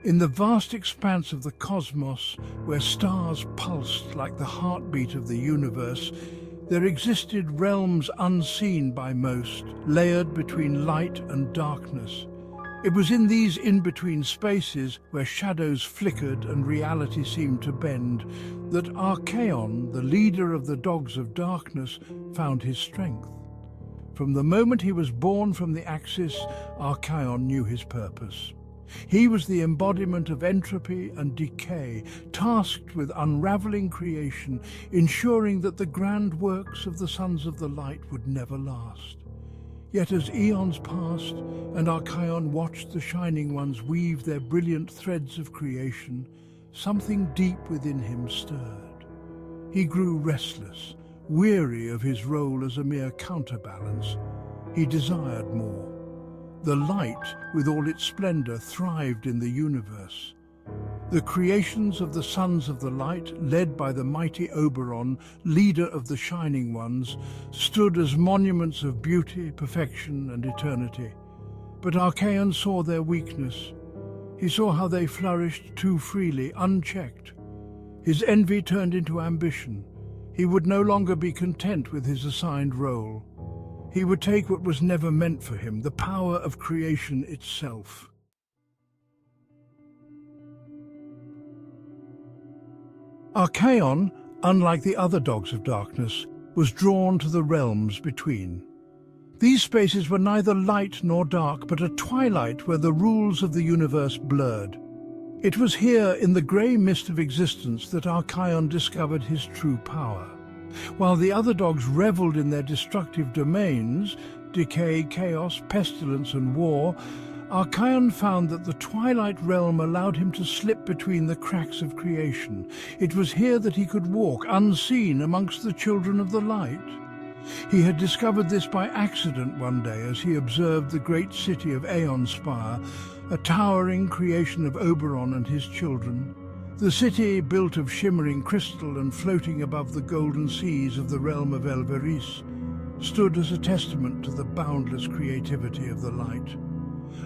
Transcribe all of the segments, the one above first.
In the vast expanse of the cosmos, where stars pulsed like the heartbeat of the universe, there existed realms unseen by most, layered between light and darkness. It was in these in-between spaces, where shadows flickered and reality seemed to bend, that Arkayon, the leader of the Dogs of Darkness, found his strength. From the moment he was born from the Axis, Arkayon knew his purpose. He was the embodiment of entropy and decay, tasked with unraveling creation, ensuring that the grand works of the Sons of the Light would never last. Yet as eons passed, and Arkayon watched the Shining Ones weave their brilliant threads of creation, something deep within him stirred. He grew restless, weary of his role as a mere counterbalance. He desired more. The light, with all its splendor, thrived in the universe. The creations of the Sons of the Light, led by the mighty Oberon, leader of the Shining Ones, stood as monuments of beauty, perfection, and eternity. But Arkayon saw their weakness. He saw how they flourished too freely, unchecked. His envy turned into ambition. He would no longer be content with his assigned role. He would take what was never meant for him, the power of creation itself. Arkayon, unlike the other Dogs of Darkness, was drawn to the realms between. These spaces were neither light nor dark, but a twilight where the rules of the universe blurred. It was here, in the grey mist of existence, that Arkayon discovered his true power. While the other dogs reveled in their destructive domains, decay, chaos, pestilence, and war, Arkayon found that the Twilight Realm allowed him to slip between the cracks of creation. It was here that he could walk, unseen, amongst the children of the light. He had discovered this by accident one day as he observed the great city of Aeonspire, a towering creation of Oberon and his children. The city, built of shimmering crystal and floating above the golden seas of the realm of Elveris, stood as a testament to the boundless creativity of the light.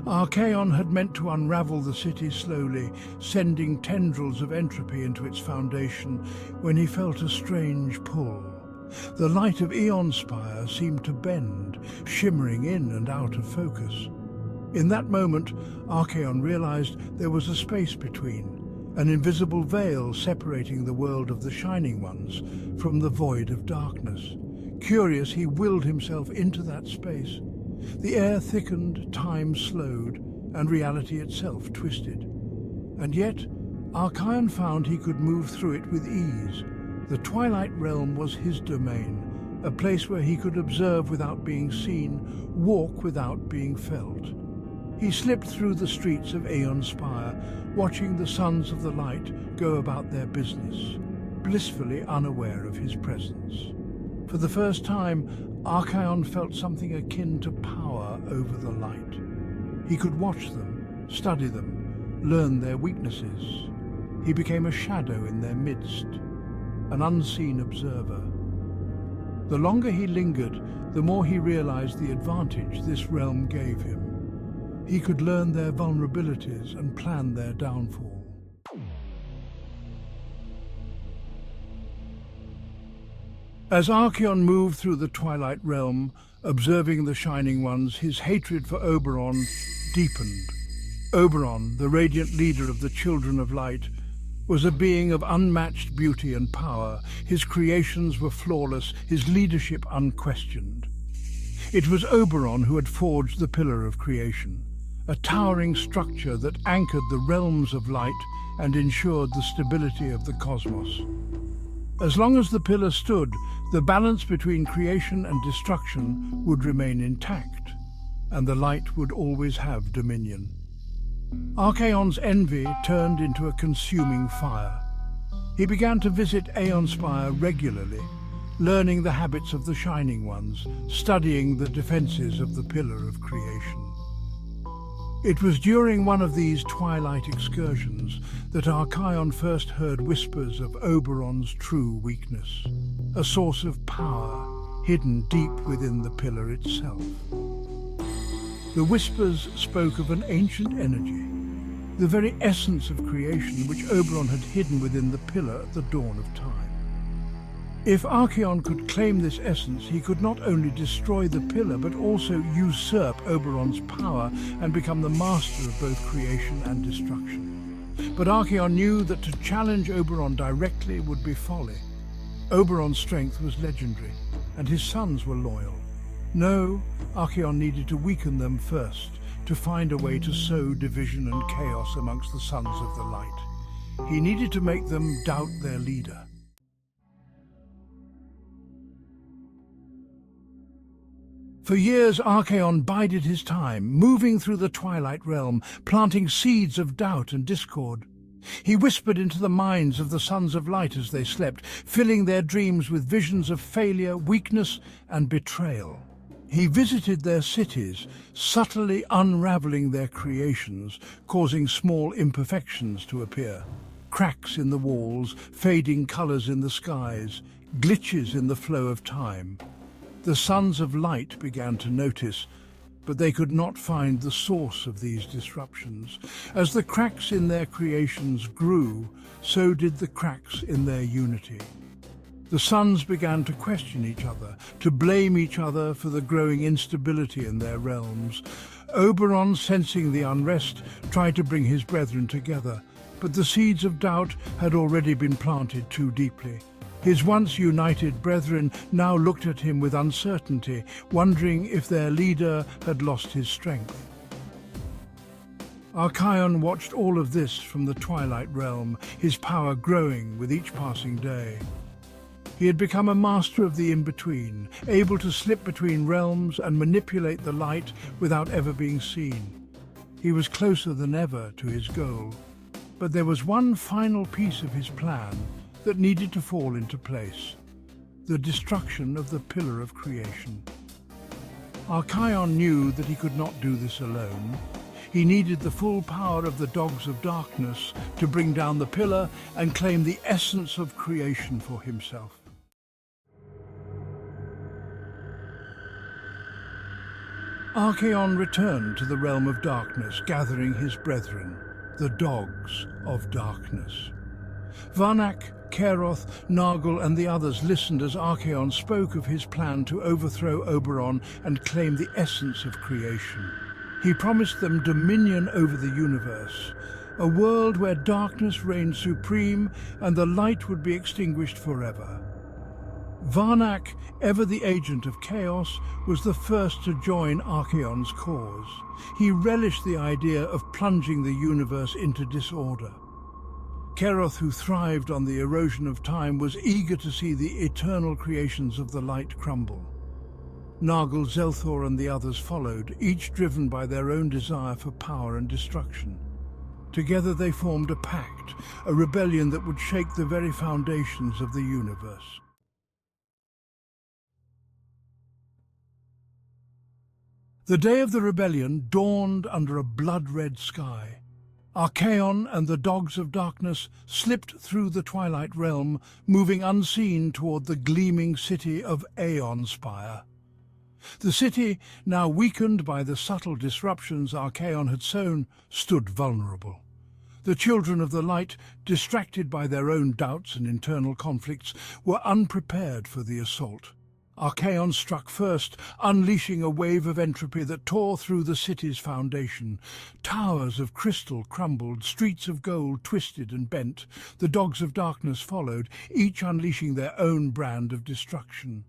Arkayon had meant to unravel the city slowly, sending tendrils of entropy into its foundation, when he felt a strange pull. The light of Aeonspire seemed to bend, shimmering in and out of focus. In that moment, Arkayon realized there was a space between, an invisible veil separating the world of the Shining Ones from the void of darkness. Curious, he willed himself into that space. The air thickened, time slowed, and reality itself twisted. And yet, Arkayon found he could move through it with ease. The Twilight Realm was his domain, a place where he could observe without being seen, walk without being felt. He slipped through the streets of Aeonspire, watching the Sons of the Light go about their business, blissfully unaware of his presence. For the first time, Arkayon felt something akin to power over the light. He could watch them, study them, learn their weaknesses. He became a shadow in their midst, an unseen observer. The longer he lingered, the more he realized the advantage this realm gave him. He could learn their vulnerabilities and plan their downfall. As Arkayon moved through the Twilight Realm, observing the Shining Ones, his hatred for Oberon deepened. Oberon, the radiant leader of the Children of Light, was a being of unmatched beauty and power. His creations were flawless, his leadership unquestioned. It was Oberon who had forged the Pillar of Creation, a towering structure that anchored the realms of light and ensured the stability of the cosmos. As long as the pillar stood, the balance between creation and destruction would remain intact, and the light would always have dominion. Arkayon's envy turned into a consuming fire. He began to visit Aeonspire regularly, learning the habits of the Shining Ones, studying the defenses of the Pillar of Creation. It was during one of these twilight excursions that Arkayon first heard whispers of Oberon's true weakness, a source of power hidden deep within the pillar itself. The whispers spoke of an ancient energy, the very essence of creation which Oberon had hidden within the pillar at the dawn of time. If Arkayon could claim this essence, he could not only destroy the pillar but also usurp Oberon's power and become the master of both creation and destruction. But Arkayon knew that to challenge Oberon directly would be folly. Oberon's strength was legendary, and his sons were loyal. No, Arkayon needed to weaken them first, to find a way to sow division and chaos amongst the sons of the light. He needed to make them doubt their leader. For years, Arkayon bided his time, moving through the Twilight realm, planting seeds of doubt and discord. He whispered into the minds of the Sons of Light as they slept, filling their dreams with visions of failure, weakness, and betrayal. He visited their cities, subtly unraveling their creations, causing small imperfections to appear. Cracks in the walls, fading colors in the skies, glitches in the flow of time. The Sons of Light began to notice, but they could not find the source of these disruptions. As the cracks in their creations grew, so did the cracks in their unity. The sons began to question each other, to blame each other for the growing instability in their realms. Oberon, sensing the unrest, tried to bring his brethren together, but the seeds of doubt had already been planted too deeply. His once united brethren now looked at him with uncertainty, wondering if their leader had lost his strength. Arkayon watched all of this from the Twilight realm, his power growing with each passing day. He had become a master of the in-between, able to slip between realms and manipulate the light without ever being seen. He was closer than ever to his goal. But there was one final piece of his plan that needed to fall into place: the destruction of the Pillar of Creation. Arkayon knew that he could not do this alone. He needed the full power of the Dogs of Darkness to bring down the pillar and claim the essence of creation for himself. Arkayon returned to the realm of darkness, gathering his brethren, the Dogs of Darkness. Varnak, Keroth, Nargul and the others listened as Arkayon spoke of his plan to overthrow Oberon and claim the essence of creation. He promised them dominion over the universe, a world where darkness reigned supreme and the light would be extinguished forever. Varnak, ever the agent of chaos, was the first to join Arkayon's cause. He relished the idea of plunging the universe into disorder. Keroth, who thrived on the erosion of time, was eager to see the eternal creations of the light crumble. Nargul, Zelthor and the others followed, each driven by their own desire for power and destruction. Together they formed a pact, a rebellion that would shake the very foundations of the universe. The day of the rebellion dawned under a blood-red sky. Arkayon and the Dogs of Darkness slipped through the Twilight realm, moving unseen toward the gleaming city of Aeonspire. The city, now weakened by the subtle disruptions Arkayon had sown, stood vulnerable. The children of the light, distracted by their own doubts and internal conflicts, were unprepared for the assault. Arkayon struck first, unleashing a wave of entropy that tore through the city's foundation. Towers of crystal crumbled, streets of gold twisted and bent. The Dogs of Darkness followed, each unleashing their own brand of destruction.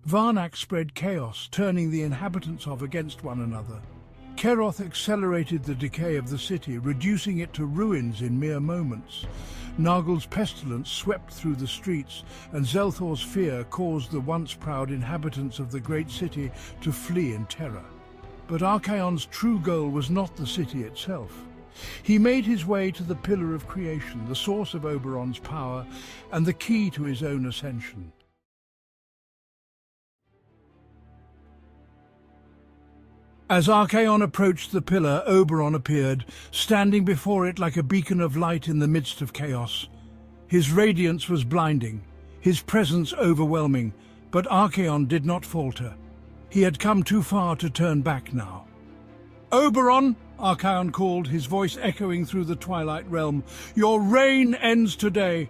Varnak spread chaos, turning the inhabitants of against one another. Keroth accelerated the decay of the city, reducing it to ruins in mere moments. Nargul's pestilence swept through the streets, and Zelthor's fear caused the once proud inhabitants of the great city to flee in terror. But Arkayon's true goal was not the city itself. He made his way to the Pillar of Creation, the source of Oberon's power, and the key to his own ascension. As Arkayon approached the pillar, Oberon appeared, standing before it like a beacon of light in the midst of chaos. His radiance was blinding, his presence overwhelming, but Arkayon did not falter. He had come too far to turn back now. "Oberon," Arkayon called, his voice echoing through the Twilight realm, "your reign ends today."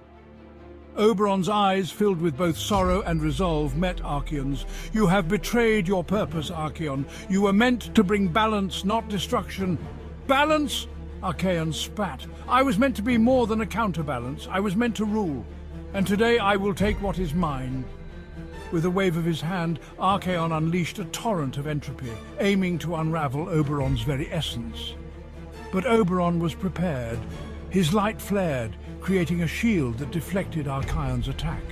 Oberon's eyes, filled with both sorrow and resolve, met Arkayon's. "You have betrayed your purpose, Arkayon. You were meant to bring balance, not destruction." "Balance?" Arkayon spat. "I was meant to be more than a counterbalance. I was meant to rule. And today I will take what is mine." With a wave of his hand, Arkayon unleashed a torrent of entropy, aiming to unravel Oberon's very essence. But Oberon was prepared. His light flared, creating a shield that deflected Arkayon's attack.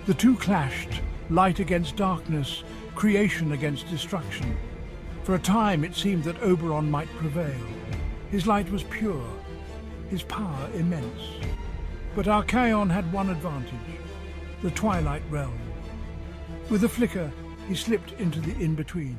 The two clashed, light against darkness, creation against destruction. For a time it seemed that Oberon might prevail. His light was pure, his power immense. But Arkayon had one advantage: the Twilight realm. With a flicker, he slipped into the in-between.